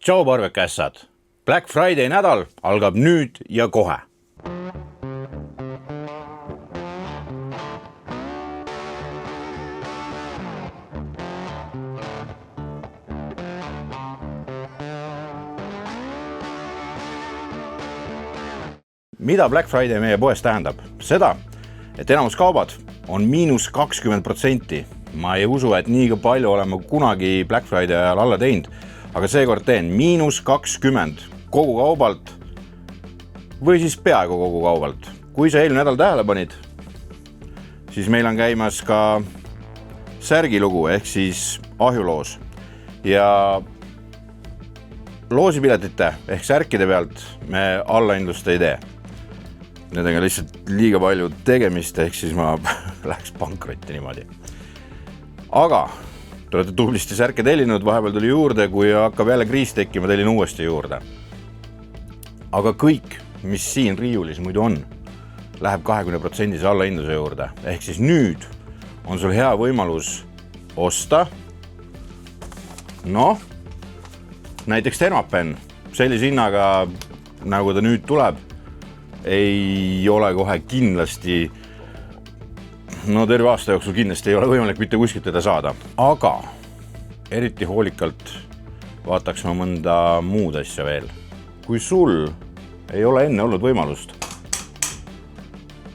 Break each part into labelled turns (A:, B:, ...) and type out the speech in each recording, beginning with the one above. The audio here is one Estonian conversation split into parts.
A: Tšau parvekässad! Black Friday nädal algab nüüd ja kohe. Mida Black Friday meie poes tähendab? Seda, et enamus kaubad on -20%. Ma ei usu, et nii palju oleme kunagi Black Friday ajal alla teinud, aga seekord teen -20 kogu kaubalt või siis peaaegu kogu kaubalt. Kui sa eelmine nädal tähele panid, siis meil on käimas ka särgilugu ehk siis ahjuloos. Ja loosipiletite ehk särkide pealt me allahindlust ei tee. Nendega lihtsalt liiga palju tegemist, ehk siis ma läheks pankrotti niimoodi. Aga te olete tublisti särke tellinud, vahepeal tuli juurde, kui hakkab jälle kriis tekkima, tellin uuesti juurde. Aga kõik, mis siin riiulis muidu on, läheb 20% allahindluse juurde. Ehk siis nüüd on sul hea võimalus osta, näiteks Thermapen sellise hinnaga, nagu ta nüüd tuleb, ei ole kohe kindlasti, terve aasta jooksul kindlasti ei ole võimalik mitte kuskilt teda saada. Aga eriti hoolikalt vaataks ma mõnda muud asja veel. Kui sul ei ole enne olnud võimalust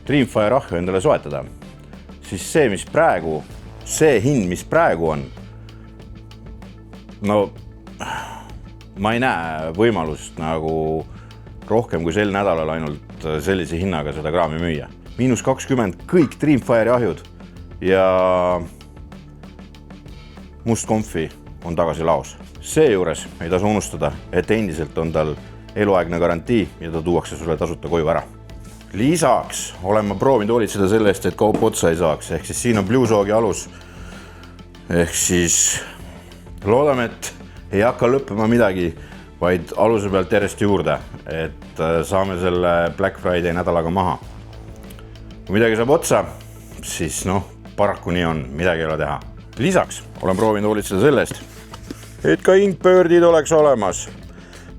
A: Dreamfire ahju endale soetada, siis see hind, mis praegu on, ma ei näe võimalust nagu rohkem kui sel nädalal ainult sellise hinnaga seda kraami müüa. -20 kõik Dreamfire ahjud ja must konfi on tagasi laos. Seejuures ei tasu unustada, et endiselt on tal eluaegne garantii ja ta tuuakse sulle tasuta koju ära. Lisaks olen ma proovinud hoolitseda selle eest, et kaup otsa ei saaks. Ehk siis siin on Bluesoogi alus. Ehk siis loodame, et ei hakka lõppema midagi, vaid aluse pealt järjest juurde, et saame selle Black Friday nädalaga maha. Kui midagi saab otsa, siis paraku nii on, midagi ei ole teha. Lisaks olen proovinud hoolitseda sellest, et ka Inkbirdid oleks olemas.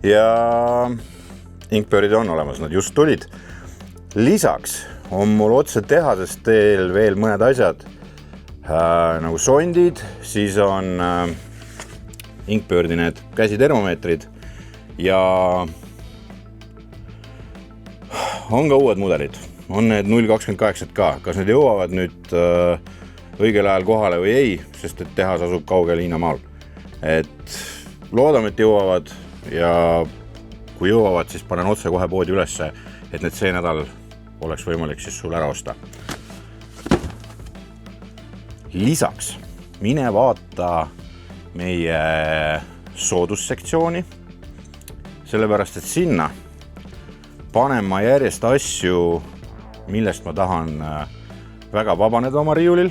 A: Ja Inkbirdid on olemas, nad just tulid. Lisaks on mul otse tehasest teel veel mõned asjad, nagu sondid, siis on Inkbirdi need käsitermomeetrid ja on ka uued mudelid. On need 0.28 ka. Kas need jõuavad nüüd õigel ajal kohale või ei, sest et tehas asub kaugel Hiinamaal. Et loodame, et jõuavad ja kui jõuavad, siis panen otse kohe poodi ülesse, et need see nädal oleks võimalik siis sul ära osta. Lisaks mine vaata meie soodussektsiooni, sellepärast, et sinna panen ma järjest asju, millest ma tahan väga vabaneda oma riiulil,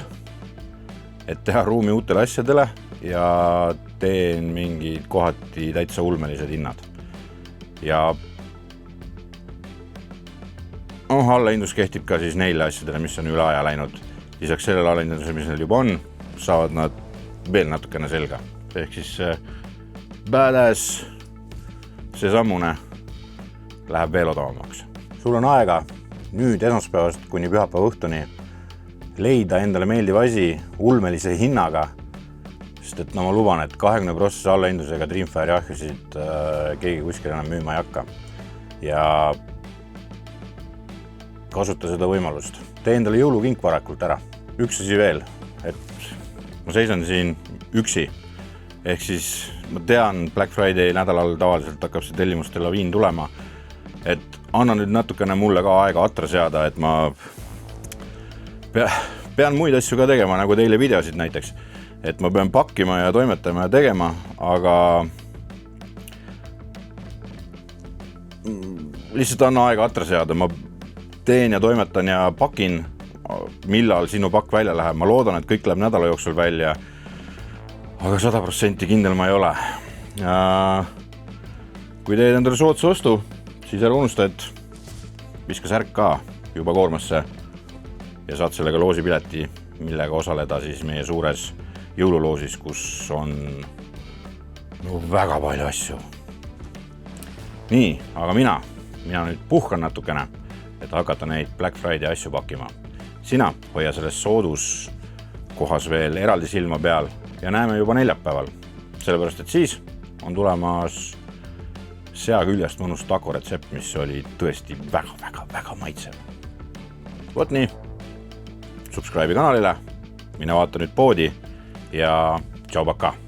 A: et teha ruumi uutele asjadele ja teen mingid kohati täitsa ulmelised hinnad. Ja allahindlus kehtib ka siis neile asjadele, mis on üle aja läinud. Lisaks sellele allahindlusele, mis neil juba on, saavad nad veel natukene selga. Ehk siis badass, see sammune läheb veel odavamaks. Sul on aega nüüd esmaspäevast kuni pühapäeva õhtuni leida endale meeldiv asi ulmelise hinnaga, sest et ma luban, et 20% allahindlusega Dreamfire ahjusid keegi kuskil enam müüma ei hakka. Ja kasuta seda võimalust. Tee endale jõulukink varakult ära. Üks asi veel, et ma seisan siin üksi. Ehk siis ma tean, Black Friday nädalal tavaliselt hakkab see tellimuste laviin tulema. Et anna nüüd natukene mulle ka aega atra seada, et ma pean muid asju ka tegema, nagu teile videosid näiteks. Et ma pean pakkima ja toimetama ja tegema, aga lihtsalt anna aega atra seada. Ma teen ja toimetan ja pakin, millal sinu pakk välja läheb. Ma loodan, et kõik läheb nädala jooksul välja, aga 100% kindel ma ei ole. Ja kui teed endale soodsa ostu, siis ära unusta, et viska särk ka juba koormasse ja saad sellega loosipileti, millega osaleda siis meie suures jõululoosis, kus on väga palju asju. nii, aga mina nüüd puhkan natukene, et hakata neid Black Friday asju pakkima. Sina hoia selles soodus kohas veel eraldi silma peal ja näeme juba neljapäeval. Sellepärast, et siis on tulemas seaküljest mõnus taco retsept, mis oli tõesti väga maitsev. Vot nii, subscribe'i kanalile, mine vaata nüüd poodi ja tšau, paka!